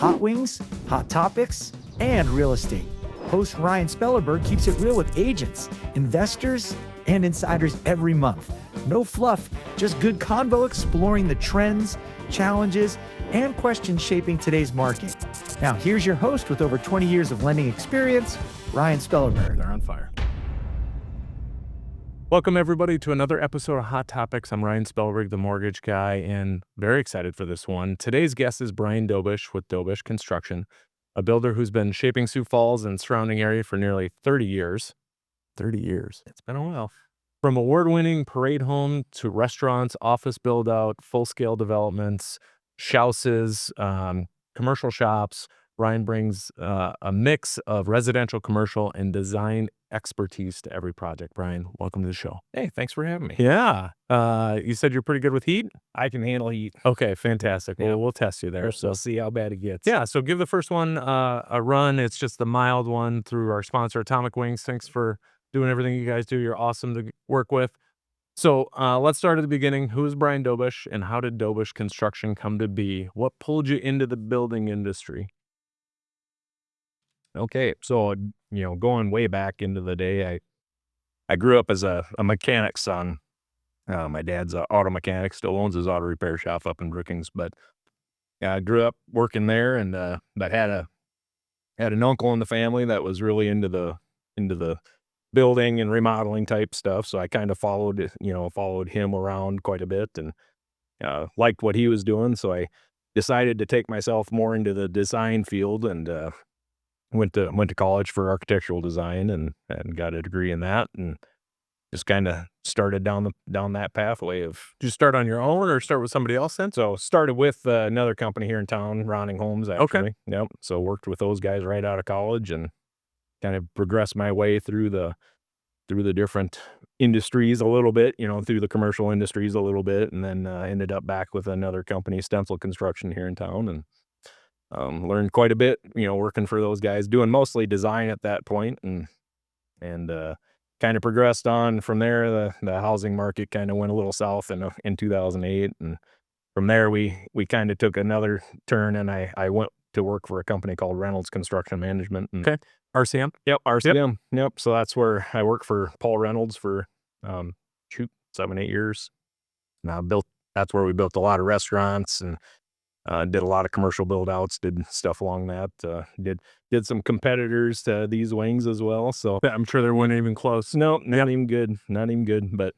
hot wings, hot topics, and real estate. Host Ryan Spellerberg keeps it real with agents, investors, and insiders every month. No fluff, just good convo exploring the trends, challenges, and questions shaping today's market. Now, here's your host with over 20 years of lending experience, Ryan Spellerberg. They're on fire. Welcome, everybody, to another episode of Hot Topics. I'm Ryan Spellerberg, the mortgage guy, and very excited for this one. Today's guest is Bryan Dobesh with Dobesh Construction, a builder who's been shaping Sioux Falls and surrounding area for nearly 30 years. 30 years. It's been a while. From award-winning parade home to restaurants, office build-out, full-scale developments, shouses, commercial shops, Bryan brings a mix of residential, commercial, and design expertise to every project. Bryan, welcome to the show. Hey, thanks for having me. Yeah. You said you're pretty good with heat? I can handle heat. Okay, fantastic. Yeah. Well, we'll test you there. We'll see how bad it gets. Yeah, so give the first one a run. It's just the mild one through our sponsor, Atomic Wings. Thanks for doing everything you guys do. You're awesome to work with. So let's start at the beginning. Who is Bryan Dobesh, and how did Dobesh Construction come to be? What pulled you into the building industry? Okay, so going way back into the day, I grew up as a mechanic's son. My dad's an auto mechanic, still owns his auto repair shop up in Brookings, but I grew up working there, and but had an uncle in the family that was really into the building and remodeling type stuff. So I kind of followed him around quite a bit, and liked what he was doing. So I decided to take myself more into the design field, and went to college for architectural design and got a degree in that, and just kind of started down that pathway of. Did you start on your own or start with somebody else then? So started with another company here in town, Ronning Homes, actually. Okay. Yep. So worked with those guys right out of college and kind of progressed my way through the different industries a little bit, through the commercial industries a little bit, and then ended up back with another company, Stencil Construction, here in town, and learned quite a bit, working for those guys, doing mostly design at that point, and kind of progressed on from there. The housing market kind of went a little south in 2008, and from there we kind of took another turn, and I went to work for a company called Reynolds Construction Management. And, Okay. RCM? Yep, RCM. Yep. So that's where I worked for Paul Reynolds for 7-8 years. And that's where we built a lot of restaurants and did a lot of commercial build-outs, did stuff along that. Did some competitors to these wings as well. So I'm sure they weren't even close. No, not even good. Not even good. But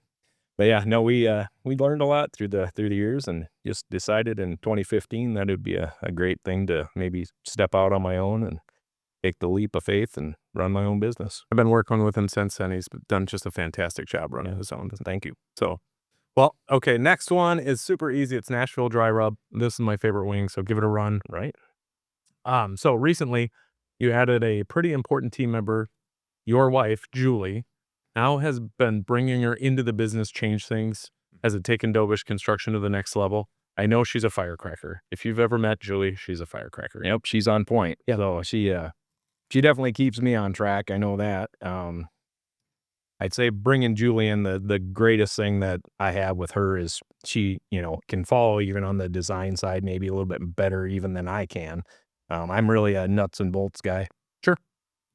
yeah, no, we learned a lot through the years, and just decided in 2015 that it would be a great thing to maybe step out on my own and take the leap of faith and run my own business. I've been working with him since then. He's done just a fantastic job running his own. Thank you. So, well, okay, next one is super easy. It's Nashville Dry Rub. This is my favorite wing, so give it a run. Right. So recently you added a pretty important team member. Your wife, Julie, now has been bringing her into the business, change things. Has it taken Dobesh Construction to the next level? I know she's a firecracker. If you've ever met Julie, she's a firecracker. Yep, she's on point. Yeah. So she definitely keeps me on track. I know that. I'd say bringing Julie in, the greatest thing that I have with her is she, can follow even on the design side, maybe a little bit better even than I can. I'm really a nuts and bolts guy. Sure.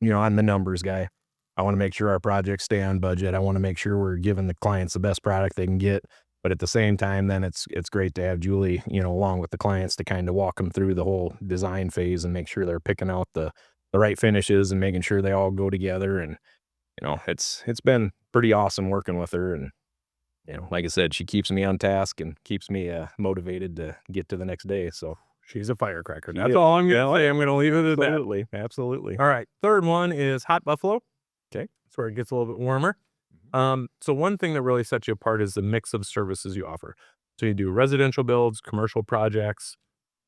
I'm the numbers guy. I want to make sure our projects stay on budget. I want to make sure we're giving the clients the best product they can get. But at the same time, then it's great to have Julie, along with the clients, to kind of walk them through the whole design phase and make sure they're picking out the right finishes and making sure they all go together. And it's been pretty awesome working with her. And like I said, she keeps me on task and keeps me motivated to get to the next day. So she's a firecracker. That's all I'm going to say. I'm going to leave it at that. Absolutely. All right. Third one is Hot Buffalo. Okay. That's where it gets a little bit warmer. So one thing that really sets you apart is the mix of services you offer. So you do residential builds, commercial projects,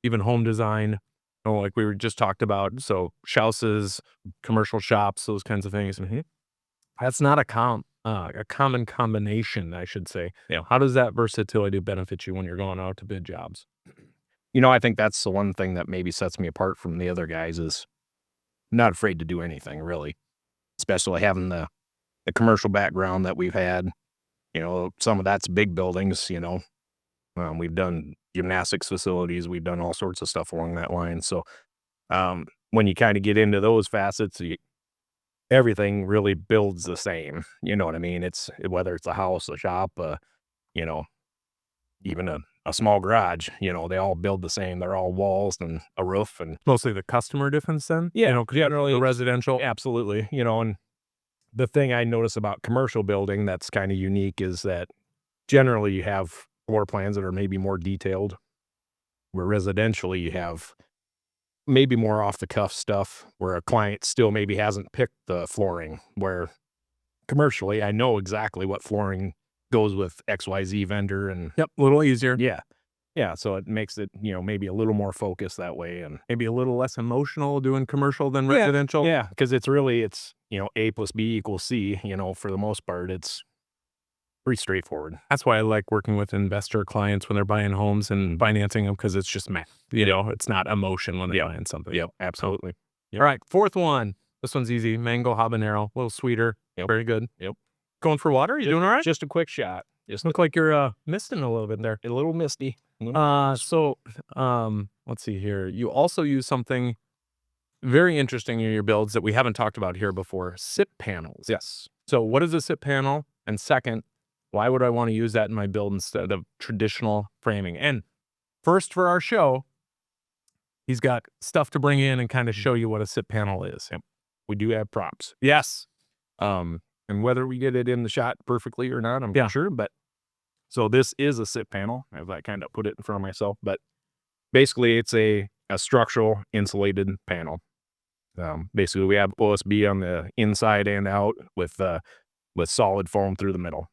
even home design, like we were just talked about. So shouses, commercial shops, those kinds of things. Mm-hmm. That's not a common combination, I should say. Yeah. How does that versatility benefit you when you're going out to bid jobs? I think that's the one thing that maybe sets me apart from the other guys is I'm not afraid to do anything, really, especially having the commercial background that we've had. Some of that's big buildings, we've done gymnastics facilities. We've done all sorts of stuff along that line. So When you kind of get into those facets, everything really builds the same. You know what I mean? It's whether it's a house, a shop, you know, even a small garage, you know, they all build the same. They're all walls and a roof and Mostly the customer difference then? yeah, You know, 'cause generally the residential. absolutely, you know, and the thing I notice about commercial building that's kind of unique is that generally you have floor plans that are maybe more detailed, where residentially you have maybe more off the cuff stuff where a client still maybe hasn't picked the flooring, where commercially I know exactly what flooring goes with XYZ vendor and Yep, a little easier. yeah. Yeah, so it makes it, you know, maybe a little more focused that way and Maybe a little less emotional doing commercial than Yeah, residential. yeah, because it's, you know, A plus B equals C, you know, for the most part, it's pretty straightforward. That's why I like working with investor clients when they're buying homes and financing them, because it's just math. You know, it's not emotion when they're buying something. Yep, absolutely. All right, fourth one. This one's easy. Mango habanero, a little sweeter. Yep. Very good. Yep. Going for water? You doing all right? Just a quick shot. Just Look like you're misting a little bit there. a little misty. Let's see here. You also use something very interesting in your builds that we haven't talked about here before, SIP panels. Yes. So what is a SIP panel? And second, why would I want to use that in my build instead of traditional framing? And first for our show, he's got stuff to bring in and kind of show you what a SIP panel is. Yep. We do have props. Yes. And whether we get it in the shot perfectly or not, I'm Yeah. not sure, but so this is a SIP panel, as I kind of put it in front of myself, but basically it's a structural insulated panel. Basically we have OSB on the inside and out with solid foam through the middle.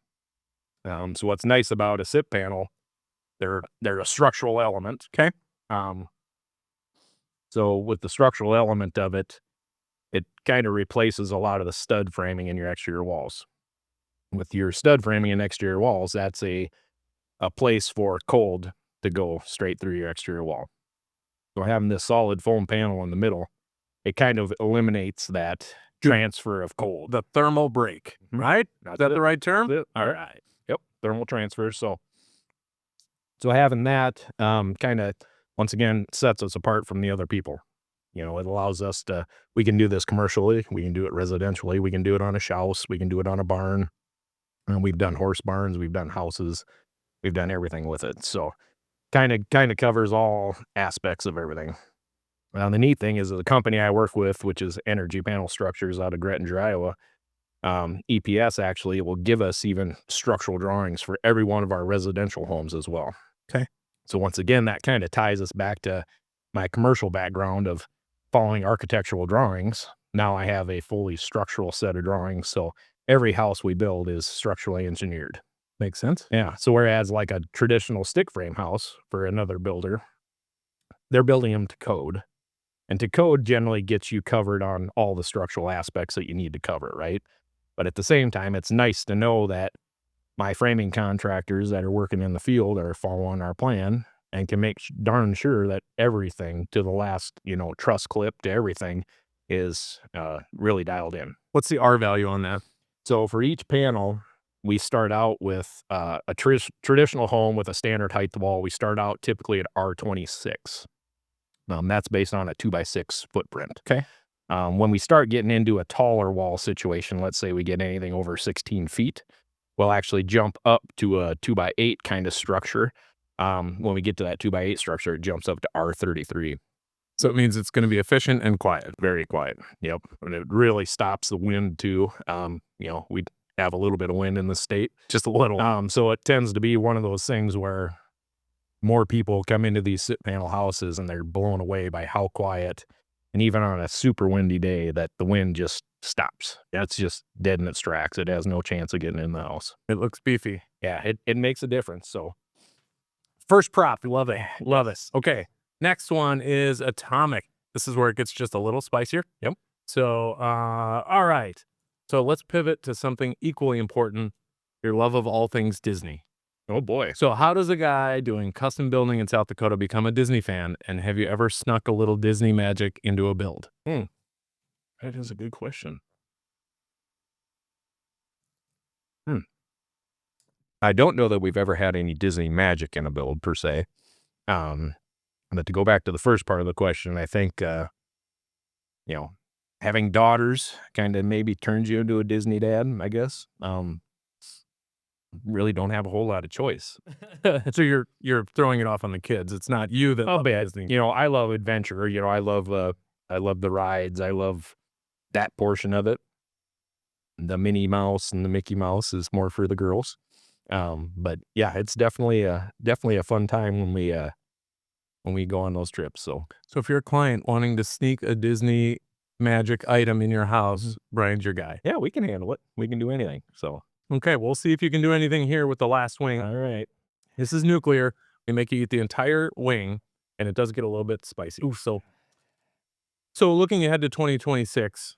So what's nice about a SIP panel, they're a structural element. Okay. So with the structural element of it, it kind of replaces a lot of the stud framing in your exterior walls. With your stud framing in exterior walls, that's a place for cold to go straight through your exterior wall. So having this solid foam panel in the middle, it kind of eliminates that transfer of cold. The thermal break, right? Is that the right term? That's it. All right. Yep, thermal transfer. So having that kind of, once again, sets us apart from the other people. You know, it allows us we can do this commercially, we can do it residentially, we can do it on a Shouse, we can do it on a barn. And we've done horse barns, we've done houses, we've done everything with it. So kind of covers all aspects of everything. Now, the neat thing is the company I work with, which is Energy Panel Structures out of Grettinger, Iowa, EPS actually will give us even structural drawings for every one of our residential homes as well. Okay. So once again, that kind of ties us back to my commercial background of following architectural drawings. Now I have a fully structural set of drawings. So every house we build is structurally engineered. Makes sense. Yeah. So whereas like a traditional stick frame house for another builder, they're building them to code. And to code generally gets you covered on all the structural aspects that you need to cover, right? But at the same time, it's nice to know that my framing contractors that are working in the field are following our plan and can make darn sure that everything to the last, you know, truss clip to everything is really dialed in. What's the R value on that? So for each panel, we start out with a traditional home with a standard height wall. We start out typically at R26. That's based on a 2x6 footprint. Okay. When we start getting into a taller wall situation, let's say we get anything over 16 feet, we'll actually jump up to a 2x8 kind of structure. When we get to that 2x8 structure, it jumps up to R33. So it means it's going to be efficient and quiet. Very quiet. Yep. And it really stops the wind too. You know, we have a little bit of wind in the state. Just a little. So it tends to be one of those things where more people come into these SIP panel houses and they're blown away by how quiet, and even on a super windy day, that the wind just stops. It's just dead in its tracks. It has no chance of getting in the house. It looks beefy. Yeah, it makes a difference. So First prop. Love it. Love this. Okay. Next one is atomic. This is where it gets just a little spicier. Yep. So, all right. So let's pivot to something equally important, your love of all things Disney. oh boy. So how does a guy doing custom building in South Dakota become a Disney fan? And have you ever snuck a little Disney magic into a build? That is a good question. I don't know that we've ever had any Disney magic in a build per se. But to go back to the first part of the question, I think having daughters kind of maybe turns you into a Disney dad, I guess. Really don't have a whole lot of choice. So you're throwing it off on the kids. It's not you that love Disney. I love adventure. I love the rides. I love that portion of it. The Minnie Mouse and the Mickey Mouse is more for the girls. But yeah, it's definitely a fun time when we go on those trips. So if you're a client wanting to sneak a Disney magic item in your house, Brian's your guy. yeah, we can handle it. We can do anything. So Okay, we'll see if you can do anything here with the last wing. all right. This is nuclear. We make you eat the entire wing, and it does get a little bit spicy. Ooh, so looking ahead to 2026,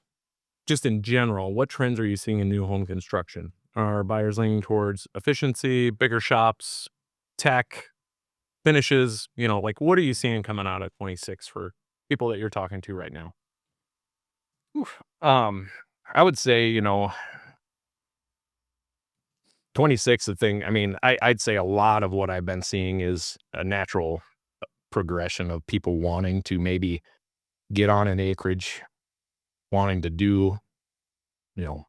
just in general, what trends are you seeing in new home construction? Are buyers leaning towards efficiency, bigger shops, tech, finishes? What are you seeing coming out of 26 for people that you're talking to right now? I would say 26, the thing. I mean, I'd say a lot of what I've been seeing is a natural progression of people wanting to maybe get on an acreage, wanting to do a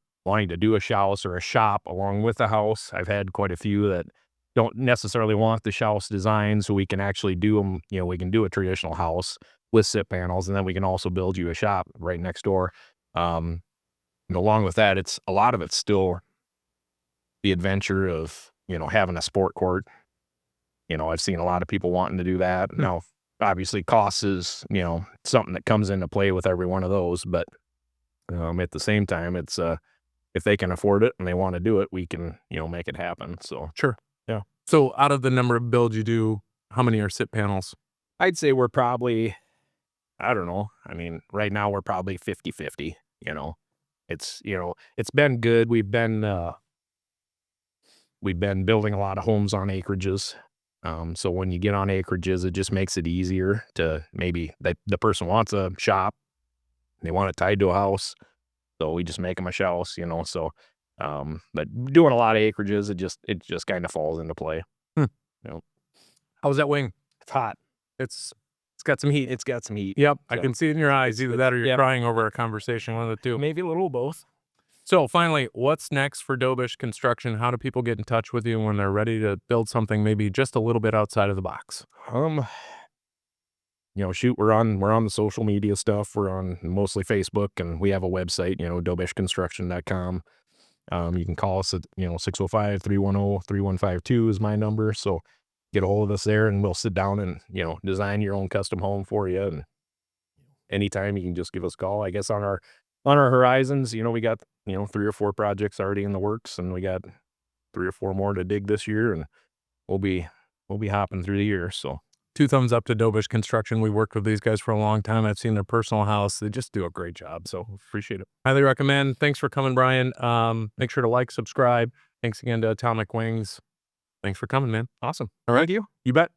Shouse or a shop along with the house. I've had quite a few that don't necessarily want the Shouse design, so we can actually do them. We can do a traditional house with SIP panels, and then we can also build you a shop right next door. Along with that, a lot of it's still the adventure of, having a sport court. I've seen a lot of people wanting to do that. Now, obviously cost is, something that comes into play with every one of those, but at the same time, it's if they can afford it and they want to do it, we can, make it happen. So Sure. Yeah. So out of the number of builds you do, how many are SIP panels? I'd say we're probably, I don't know. I mean, right now we're probably 50-50, it's been good. We've been building a lot of homes on acreages. So when you get on acreages, it just makes it easier to maybe the person wants a shop, they want it tied to a house. So we just make them a Shouse, so, but doing a lot of acreages, it just kind of falls into play. How's that wing? It's hot. It's got some heat. It's got some heat. Yep. So I can see it in your eyes. Either that or you're Yep. crying over a conversation, one of the two. Maybe a little of both. So finally, what's next for Dobesh Construction? How do people get in touch with you when they're ready to build something maybe just a little bit outside of the box? Shoot, we're on the social media stuff. We're on mostly Facebook, and we have a website, dobeshconstruction.com. You can call us at, 605-310-3152 is my number. So get a hold of us there, and we'll sit down and, design your own custom home for you. And anytime you can just give us a call. I guess on our horizons, we got, 3 or 4 projects already in the works, and we got 3 or 4 more to dig this year, and we'll be hopping through the year. So 2 thumbs up to Dobesh Construction. We worked with these guys for a long time. I've seen their personal house. They just do a great job. So appreciate it. Highly recommend. Thanks for coming, Brian. Make sure to like, subscribe. Thanks again to Atomic Wings. Thanks for coming, man. awesome. All right. Thank you. You bet.